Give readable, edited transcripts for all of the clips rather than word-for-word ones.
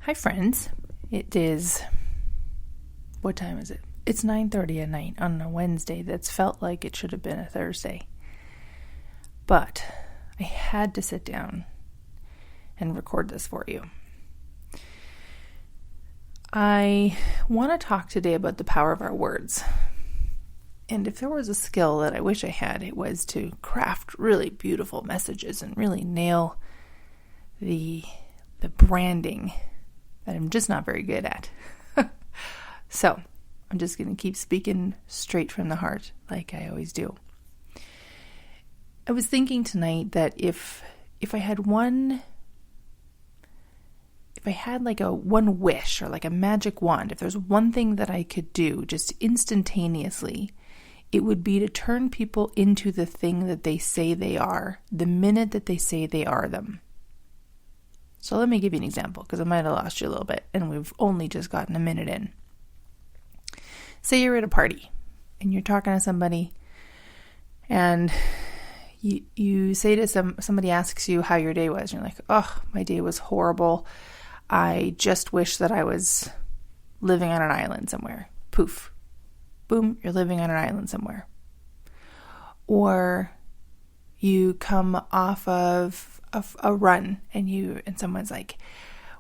Hi, friends. It is, what time is it? It's 9:30 at night on a Wednesday that's felt like it should have been a Thursday. But I had to sit down and record this for you. I want to talk today about the power of our words. And if there was a skill that I wish I had, it was to craft really beautiful messages and really nail the branding that I'm just not very good at. So I'm just going to keep speaking straight from the heart like I always do. I was thinking tonight that if I had one wish or like a magic wand, if there's one thing that I could do just instantaneously, it would be to turn people into the thing that they say they are, the minute that they say they are them. So let me give you an example, because I might have lost you a little bit, and we've only just gotten a minute in. Say you're at a party, and you're talking to somebody, and you say to somebody asks you how your day was, and you're like, oh, my day was horrible. I just wish that I was living on an island somewhere. Poof. Boom, you're living on an island somewhere. Or you come off of a run and someone's like,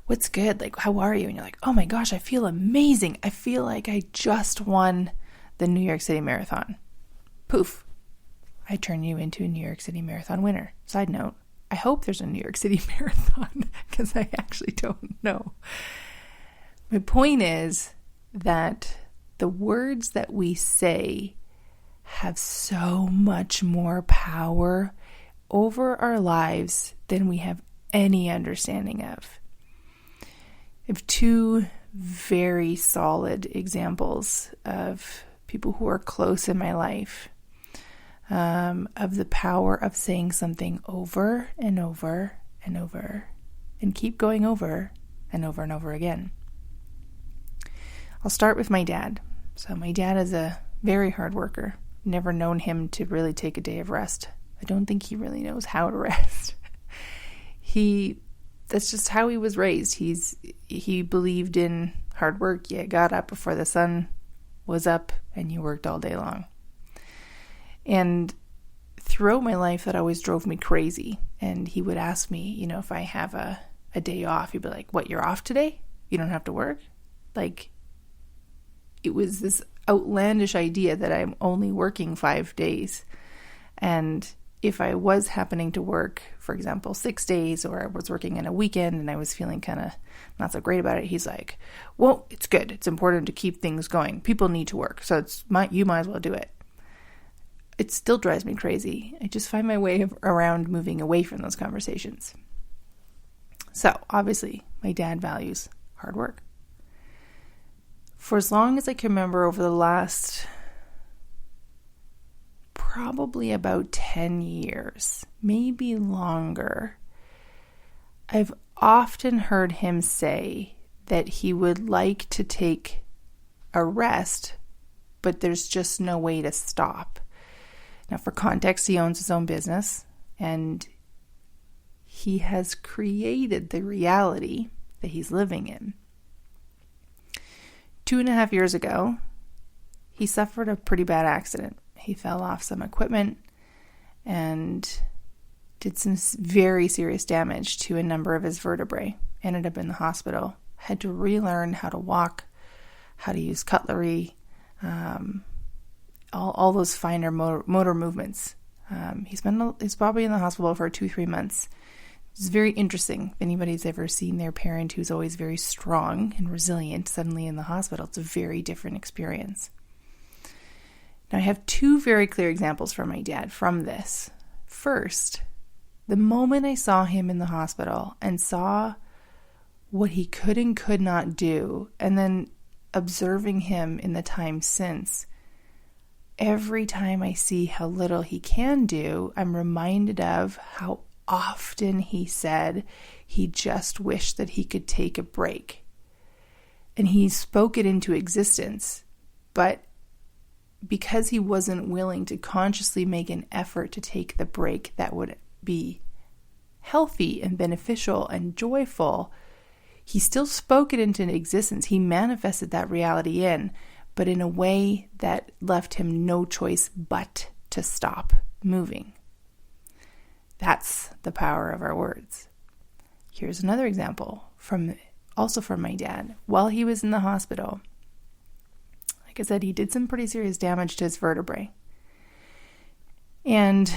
what's good? Like, how are you? And you're like, oh my gosh, I feel amazing. I feel like I just won the New York City Marathon. Poof. I turn you into a New York City Marathon winner. Side note, I hope there's a New York City Marathon because I actually don't know. My point is that the words that we say have so much more power over our lives than we have any understanding of. I have two very solid examples of people who are close in my life, of the power of saying something over and over and over and keep going over and over and over again. I'll start with my dad. So my dad is a very hard worker. Never known him to really take a day of rest. I don't think he really knows how to rest. That's just how he was raised. He believed in hard work. You got up before the sun was up and you worked all day long. And throughout my life, that always drove me crazy. And he would ask me, if I have a day off, he'd be like, what, you're off today? You don't have to work? Like, it was this outlandish idea that I'm only working 5 days. And if I was happening to work, for example, 6 days, or I was working in a weekend and I was feeling kind of not so great about it, he's like, well, it's good. It's important to keep things going. People need to work. So you might as well do it. It still drives me crazy. I just find my way around moving away from those conversations. So obviously, my dad values hard work. For as long as I can remember, over the last probably about 10 years, maybe longer, I've often heard him say that he would like to take a rest, but there's just no way to stop. Now, for context, he owns his own business, and he has created the reality that he's living in. 2.5 years ago, he suffered a pretty bad accident. He fell off some equipment and did some very serious damage to a number of his vertebrae. Ended up in the hospital. Had to relearn how to walk, how to use cutlery, all those finer motor movements. He's probably in the hospital for 2-3 months. It's very interesting. If anybody's ever seen their parent who's always very strong and resilient suddenly in the hospital, it's a very different experience. Now, I have two very clear examples from my dad from this. First, the moment I saw him in the hospital and saw what he could and could not do, and then observing him in the time since, every time I see how little he can do, I'm reminded of how often he said he just wished that he could take a break. And he spoke it into existence, but because he wasn't willing to consciously make an effort to take the break that would be healthy and beneficial and joyful, He still spoke it into existence. He manifested that reality in, but in a way that left him no choice but to stop moving. That's the power of our words. Here's another example from my dad. While he was in the hospital, like I said, he did some pretty serious damage to his vertebrae. And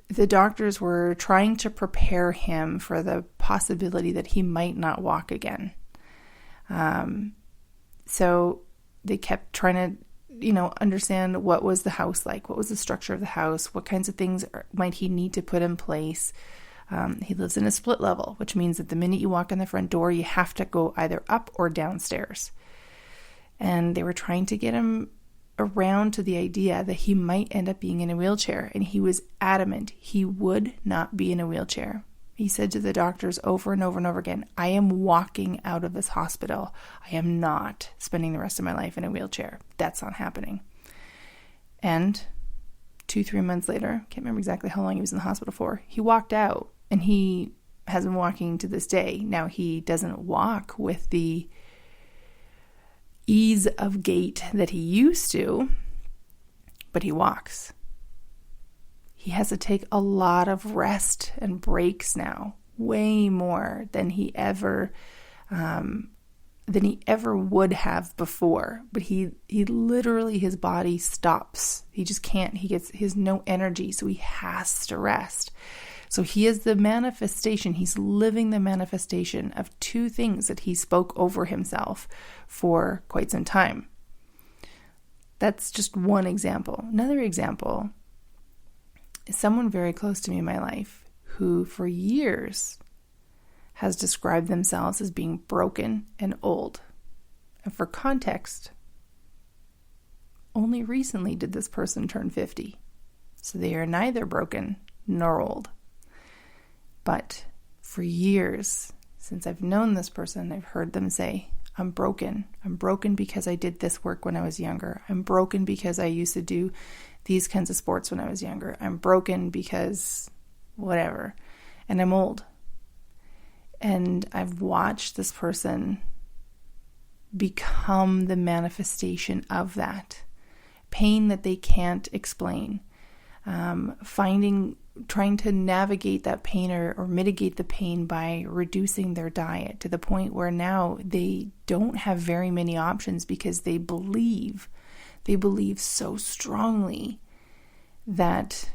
the doctors were trying to prepare him for the possibility that he might not walk again. So they kept trying to, understand what was the house like, what was the structure of the house, what kinds of things might he need to put in place. He lives in a split level, which means that the minute you walk in the front door, you have to go either up or downstairs. And they were trying to get him around to the idea that he might end up being in a wheelchair. And he was adamant he would not be in a wheelchair. He said to the doctors over and over and over again, I am walking out of this hospital. I am not spending the rest of my life in a wheelchair. That's not happening. And 2-3 months later, can't remember exactly how long he was in the hospital for, he walked out, and he has been walking to this day. Now, he doesn't walk with the ease of gait that he used to, but he walks. He has to take a lot of rest and breaks now, way more than he ever would have before. But he literally, his body stops. He just can't. He has no energy, so he has to rest. So he is the manifestation. He's living the manifestation of two things that he spoke over himself for quite some time. That's just one example. Another example is someone very close to me in my life who for years has described themselves as being broken and old. And for context, only recently did this person turn 50. So they are neither broken nor old. But for years, since I've known this person, I've heard them say, I'm broken. I'm broken because I did this work when I was younger. I'm broken because I used to do these kinds of sports when I was younger. I'm broken because whatever. And I'm old. And I've watched this person become the manifestation of that. Pain that they can't explain. Trying to navigate that pain or mitigate the pain by reducing their diet to the point where now they don't have very many options because they believe so strongly that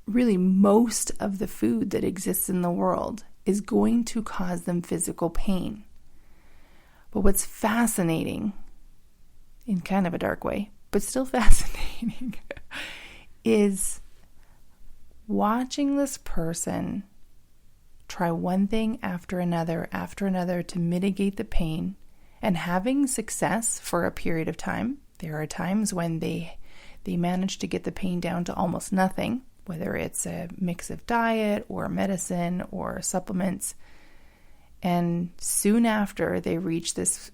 really most of the food that exists in the world is going to cause them physical pain. But what's fascinating, in kind of a dark way, but still fascinating, is watching this person try one thing after another to mitigate the pain and having success for a period of time. There are times when they manage to get the pain down to almost nothing, whether it's a mix of diet or medicine or supplements. And soon after they reach this,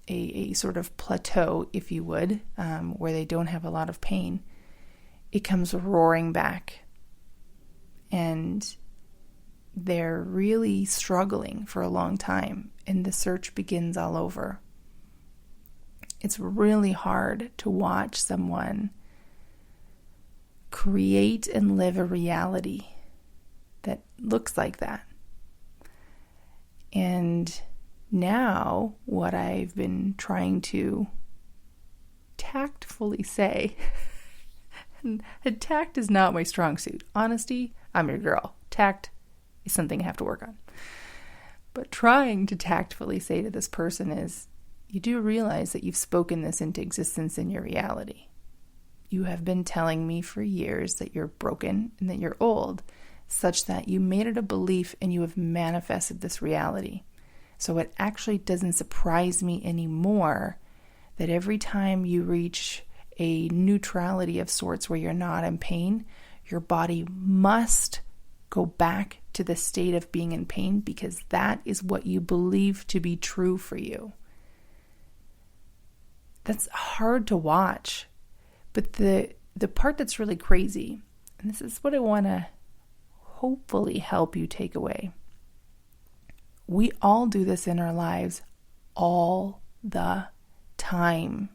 a sort of plateau, if you would, where they don't have a lot of pain, it comes roaring back. And they're really struggling for a long time, and the search begins all over. It's really hard to watch someone create and live a reality that looks like that. And now what I've been trying to tactfully say, and tact is not my strong suit. Honesty, I'm your girl. Tact is something I have to work on. But trying to tactfully say to this person is, you do realize that you've spoken this into existence in your reality. You have been telling me for years that you're broken and that you're old, such that you made it a belief and you have manifested this reality. So it actually doesn't surprise me anymore that every time you reach a neutrality of sorts where you're not in pain, your body must go back to the state of being in pain because that is what you believe to be true for you. That's hard to watch. But the part that's really crazy, and this is what I want to hopefully help you take away, We all do this in our lives all the time.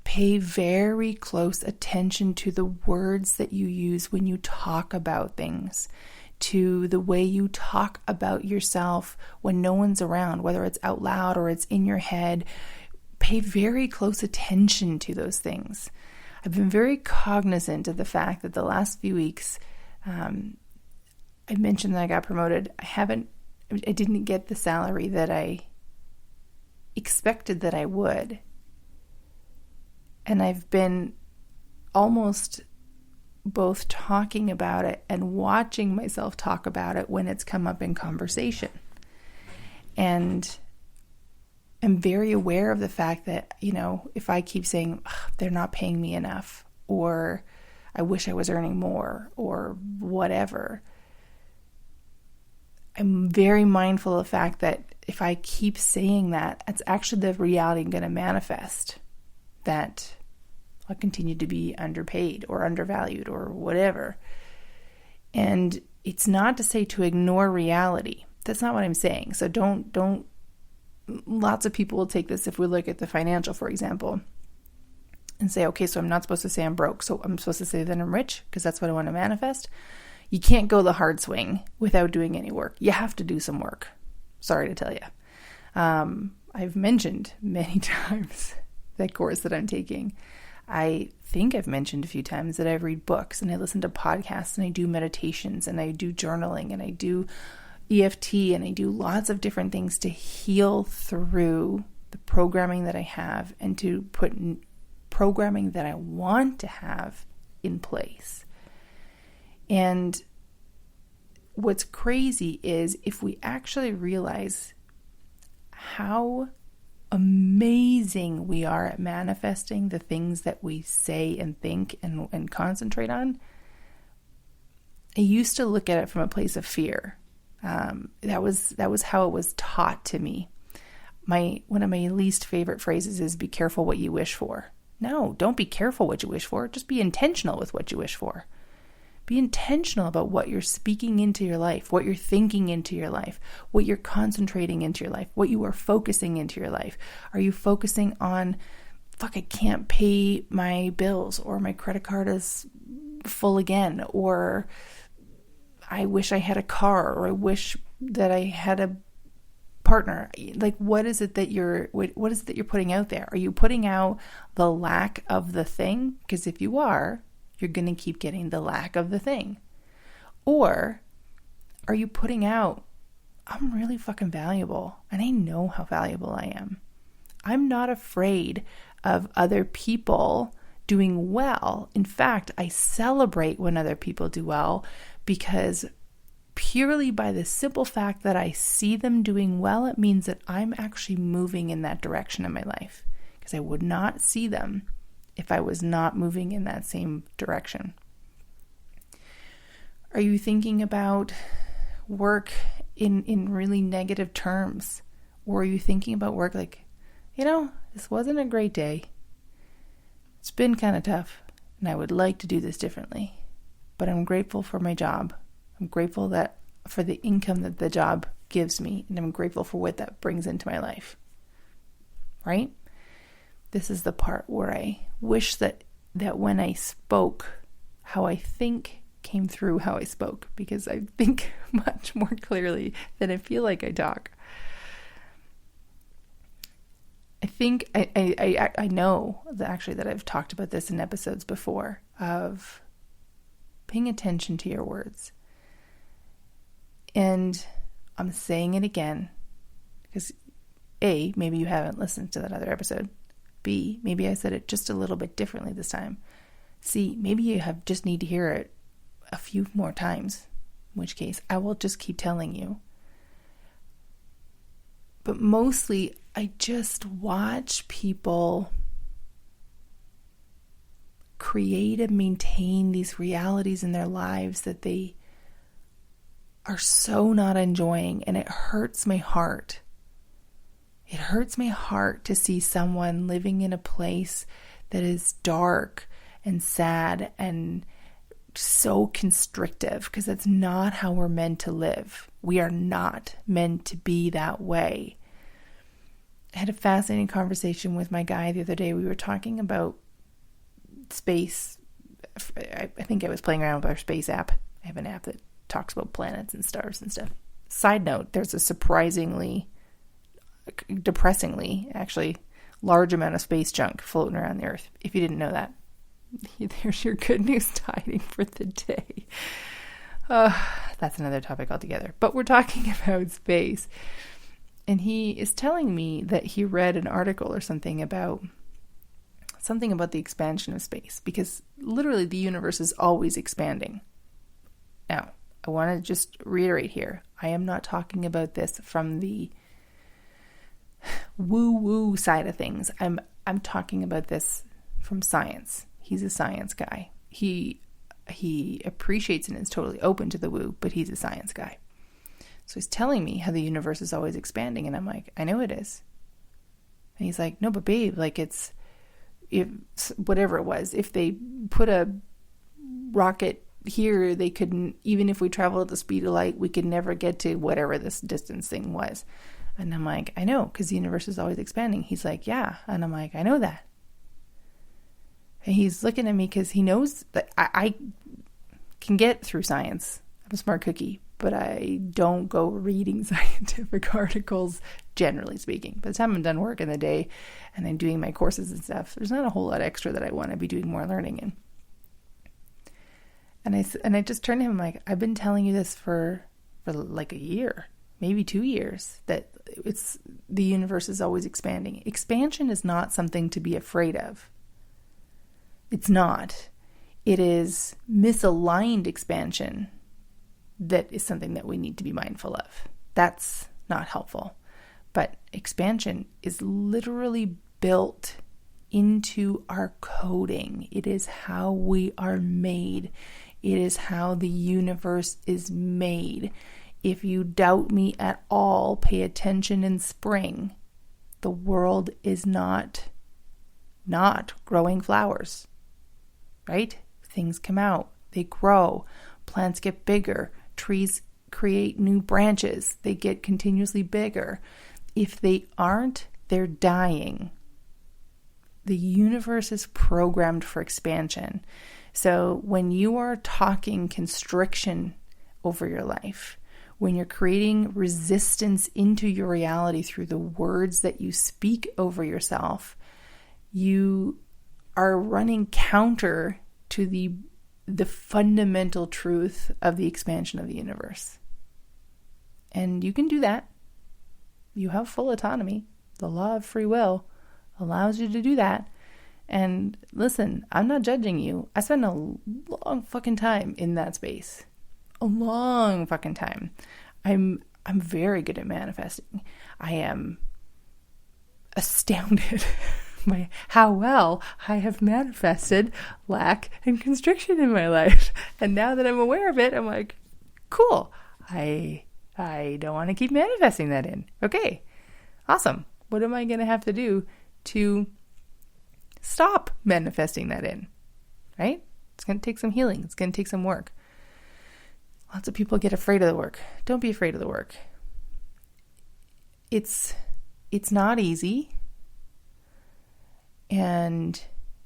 Pay very close attention to the words that you use when you talk about things, to the way you talk about yourself when no one's around, whether it's out loud or it's in your head. Pay very close attention to those things. I've been very cognizant of the fact that the last few weeks, I mentioned that I got promoted. I didn't get the salary that I expected that I would. And I've been almost both talking about it and watching myself talk about it when it's come up in conversation. And I'm very aware of the fact that, if I keep saying, they're not paying me enough, or I wish I was earning more, or whatever, I'm very mindful of the fact that if I keep saying that, it's actually the reality I'm going to manifest, that I'll continue to be underpaid or undervalued or whatever. And it's not to say to ignore reality. That's not what I'm saying. So don't, lots of people will take this, if we look at the financial, for example, and say, okay, so I'm not supposed to say I'm broke. So I'm supposed to say that I'm rich because that's what I want to manifest. You can't go the hard swing without doing any work. You have to do some work. Sorry to tell you. I've mentioned many times that course that I'm taking. I think I've mentioned a few times that I read books and I listen to podcasts and I do meditations and I do journaling and I do EFT and I do lots of different things to heal through the programming that I have and to put programming that I want to have in place. And what's crazy is if we actually realize how amazing we are at manifesting the things that we say and think and concentrate on. I used to look at it from a place of fear. That was how it was taught to me. One of my least favorite phrases is be careful what you wish for. No, don't be careful what you wish for. Just be intentional with what you wish for. Be intentional about what you're speaking into your life, what you're thinking into your life, what you're concentrating into your life, what you are focusing into your life. Are you focusing on, I can't pay my bills, or my credit card is full again, or I wish I had a car, or I wish that I had a partner? What is it that you're putting out there? Are you putting out the lack of the thing? Because if you are, you're going to keep getting the lack of the thing. Or are you putting out, I'm really fucking valuable and I know how valuable I am. I'm not afraid of other people doing well. In fact, I celebrate when other people do well, because purely by the simple fact that I see them doing well, it means that I'm actually moving in that direction in my life, because I would not see them if I was not moving in that same direction. Are you thinking about work in really negative terms? Or are you thinking about work this wasn't a great day. It's been kind of tough, and I would like to do this differently. But I'm grateful for my job. I'm grateful for the income that the job gives me, and I'm grateful for what that brings into my life. Right? This is the part where I wish that when I spoke, how I think came through how I spoke, because I think much more clearly than I feel like I talk. I think I know that actually that I've talked about this in episodes before, of paying attention to your words. And I'm saying it again because A, maybe you haven't listened to that other episode. B, maybe I said it just a little bit differently this time. C, maybe you just need to hear it a few more times, in which case I will just keep telling you. But mostly, I just watch people create and maintain these realities in their lives that they are so not enjoying, and it hurts my heart. It hurts my heart to see someone living in a place that is dark and sad and so constrictive, because that's not how we're meant to live. We are not meant to be that way. I had a fascinating conversation with my guy the other day. We were talking about space. I think I was playing around with our space app. I have an app that talks about planets and stars and stuff. Side note, there's a depressingly, actually, large amount of space junk floating around the Earth. If you didn't know that, there's your good news tiding for the day. That's another topic altogether. But we're talking about space. And he is telling me that he read an article or something about the expansion of space, because literally the universe is always expanding. Now, I want to just reiterate here, I am not talking about this from the woo-woo side of things. I'm talking about this from science. He's a science guy. He appreciates and is totally open to the woo, but he's a science guy. So he's telling me how the universe is always expanding, and I'm like, I know it is. And he's like, no, but babe, like whatever it was, if they put a rocket here, they couldn't, even if we traveled at the speed of light, we could never get to whatever this distance thing was. And I'm like, I know, because the universe is always expanding. He's like, yeah. And I'm like, I know that. And he's looking at me because he knows that I can get through science. I'm a smart cookie, but I don't go reading scientific articles, generally speaking. By the time I'm done work in the day and I'm doing my courses and stuff, there's not a whole lot extra that I want to be doing more learning in. And I just turned to him, I'm like, I've been telling you this for like a year, maybe 2 years, that the universe is always expanding. Expansion is not something to be afraid of. It's not. It is misaligned expansion that is something that we need to be mindful of. That's not helpful. But expansion is literally built into our coding. It is how we are made. It is how the universe is made. If you doubt me at all, pay attention in spring. The world is not growing flowers, right? Things come out, they grow, plants get bigger, trees create new branches, they get continuously bigger. If they aren't, they're dying. The universe is programmed for expansion. So when you are talking constriction over your life, when you're creating resistance into your reality through the words that you speak over yourself, you are running counter to the fundamental truth of the expansion of the universe. And you can do that. You have full autonomy. The law of free will allows you to do that. And listen, I'm not judging you. I spent a long fucking time in that space. A long fucking time. I'm very good at manifesting. I am astounded by how well I have manifested lack and constriction in my life. And now that I'm aware of it, I'm like, cool. I don't want to keep manifesting that in. Okay, awesome. What am I going to have to do to stop manifesting that in? Right? It's going to take some healing. It's going to take some work. Lots of people get afraid of the work. Don't be afraid of the work. It's not easy. And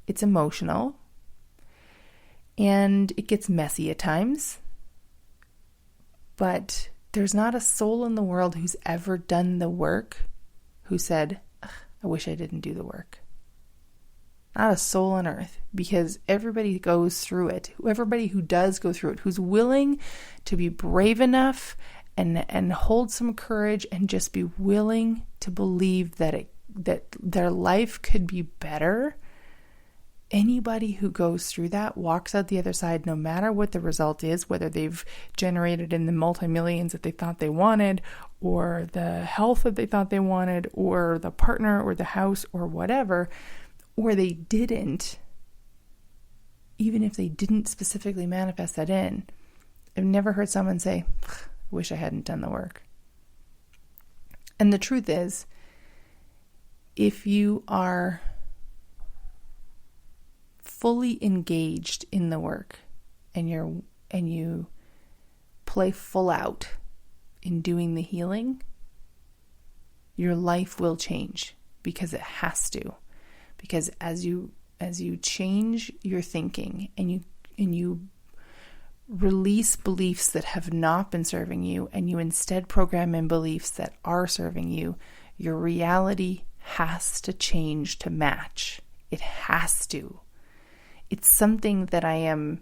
it's emotional. And it gets messy at times. But there's not a soul in the world who's ever done the work who said, I wish I didn't do the work. Not a soul on earth, because everybody goes through it. Everybody who does go through it, who's willing to be brave enough and hold some courage and just be willing to believe that their life could be better. Anybody who goes through that walks out the other side, no matter what the result is, whether they've generated in the multi-millions that they thought they wanted, or the health that they thought they wanted, or the partner or the house or whatever, or they didn't, even if they didn't specifically manifest that in. I've never heard someone say, I wish I hadn't done the work. And the truth is, if you are fully engaged in the work and you play full out in doing the healing, your life will change, because it has to. Because as you change your thinking and you release beliefs that have not been serving you, and you instead program in beliefs that are serving you, your reality has to change to match. It has to. It's something that I am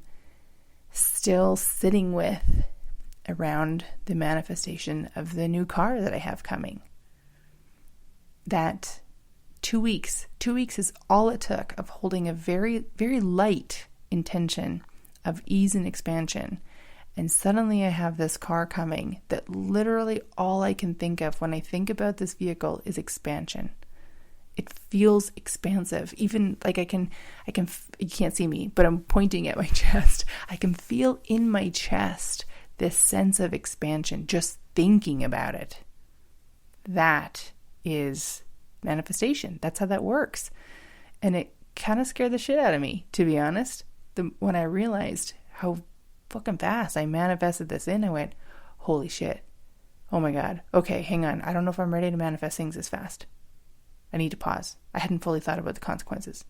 still sitting with around the manifestation of the new car that I have coming. That 2 weeks is all it took of holding a very, very light intention of ease and expansion. And suddenly I have this car coming that literally all I can think of when I think about this vehicle is expansion. It feels expansive. Even like you can't see me, but I'm pointing at my chest. I can feel in my chest this sense of expansion just thinking about it. That is manifestation. That's how that works. And it kind of scared the shit out of me, to be honest. When I realized how fucking fast I manifested this in, I went, holy shit. Oh my God. Okay, hang on. I don't know if I'm ready to manifest things this fast. I need to pause. I hadn't fully thought about the consequences.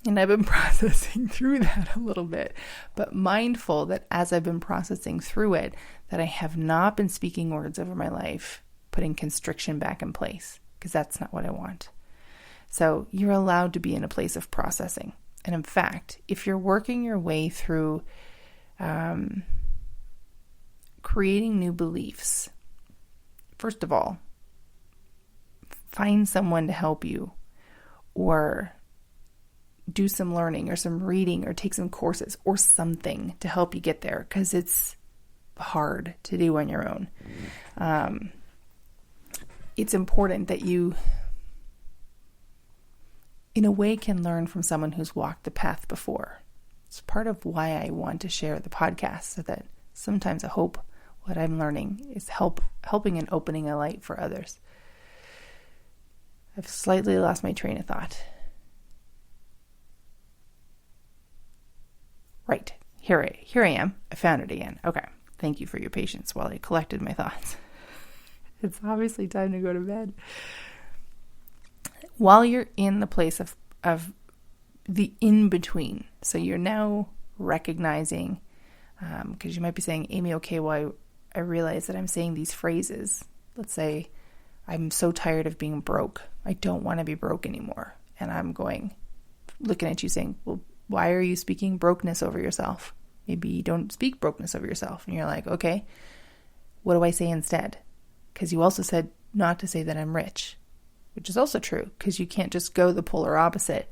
And I've been processing through that a little bit, but mindful that as I've been processing through it, that I have not been speaking words over my life, putting constriction back in place, because that's not what I want. So you're allowed to be in a place of processing. And in fact, if you're working your way through creating new beliefs, first of all, find someone to help you, or do some learning or some reading or take some courses or something to help you get there, because it's hard to do on your own. It's important that you, in a way, can learn from someone who's walked the path before. It's part of why I want to share the podcast, so that sometimes I hope what I'm learning is helping and opening a light for others. I've slightly lost my train of thought. Right, here I am. I found it again. Okay, thank you for your patience while I collected my thoughts. It's obviously time to go to bed. While you're in the place of the in-between, so you're now recognizing, because you might be saying, Amy, okay, well, I realize that I'm saying these phrases. Let's say, I'm so tired of being broke. I don't want to be broke anymore. And I'm looking at you saying, well, why are you speaking brokenness over yourself? Maybe you don't speak brokenness over yourself. And you're like, okay, what do I say instead? Because you also said not to say that I'm rich, which is also true, because you can't just go the polar opposite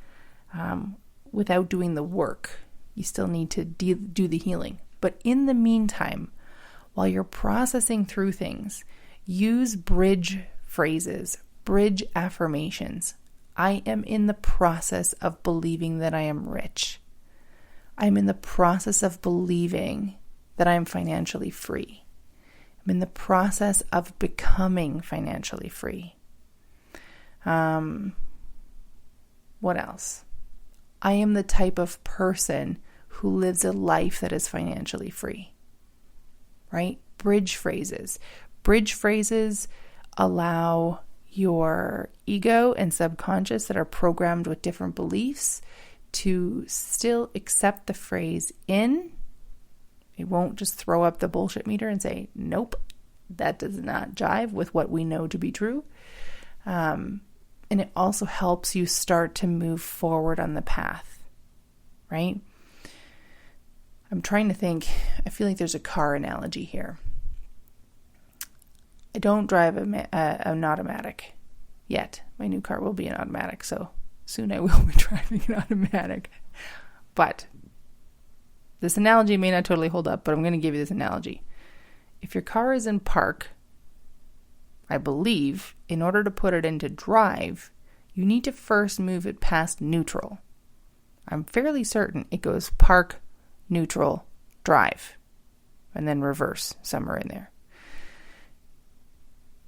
without doing the work. You still need to do the healing. But in the meantime, while you're processing through things, use bridge phrases, bridge affirmations. I am in the process of believing that I am rich. I'm in the process of believing that I am financially free. I'm in the process of becoming financially free. What else? I am the type of person who lives a life that is financially free. Right? Bridge phrases. Bridge phrases allow your ego and subconscious that are programmed with different beliefs to still accept the phrase in. It won't just throw up the bullshit meter and say, nope, that does not jive with what we know to be true. And it also helps you start to move forward on the path, right? I'm trying to think. I feel like there's a car analogy here. I don't drive an automatic yet. My new car will be an automatic, so soon I will be driving an automatic. But this analogy may not totally hold up, but I'm going to give you this analogy. If your car is in park, I believe, in order to put it into drive, you need to first move it past neutral. I'm fairly certain it goes park, neutral, drive, and then reverse somewhere in there.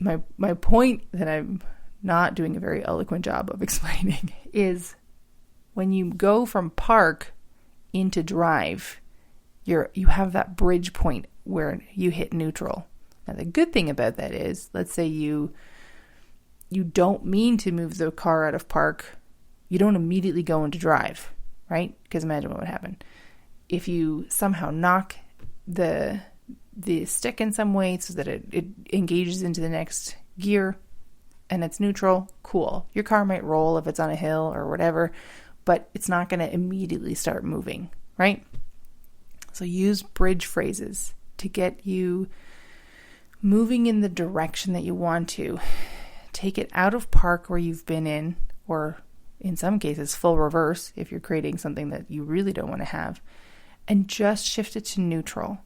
My point that I'm not doing a very eloquent job of explaining is when you go from park into drive, you have that bridge point where you hit neutral. Now, the good thing about that is, let's say you don't mean to move the car out of park. You don't immediately go into drive, right? Because imagine what would happen. If you somehow knock the stick in some way so that it engages into the next gear and it's neutral, cool. Your car might roll if it's on a hill or whatever, but it's not going to immediately start moving, right? So use bridge phrases to get you moving in the direction that you want to. Take it out of park where you've been in, or in some cases, full reverse if you're creating something that you really don't want to have, and just shift it to neutral.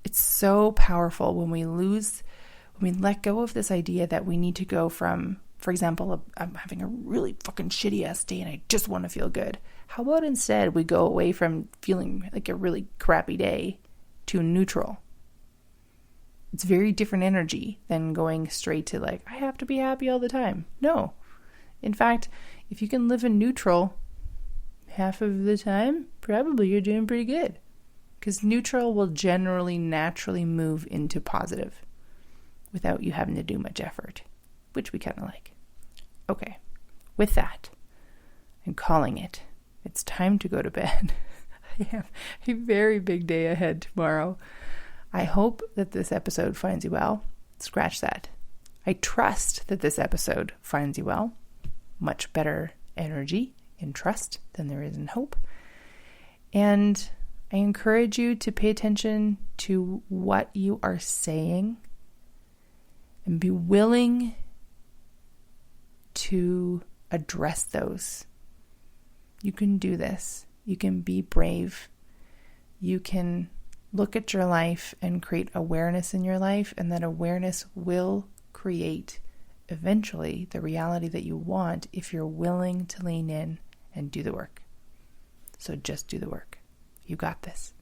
It's so powerful when we let go of this idea that we need to go from, for example, I'm having a really fucking shitty ass day and I just want to feel good. How about instead we go away from feeling like a really crappy day to neutral? It's very different energy than going straight to like, I have to be happy all the time. No. In fact, if you can live in neutral half of the time, probably you're doing pretty good. Because neutral will generally naturally move into positive without you having to do much effort, which we kind of like. Okay, with that, I'm calling it. It's time to go to bed. I have a very big day ahead tomorrow. I hope that this episode finds you well. Scratch that. I trust that this episode finds you well. Much better energy in trust than there is in hope. And I encourage you to pay attention to what you are saying and be willing to address those. You can do this. You can be brave. You can look at your life and create awareness in your life, and that awareness will create eventually the reality that you want if you're willing to lean in and do the work. So just do the work. You got this.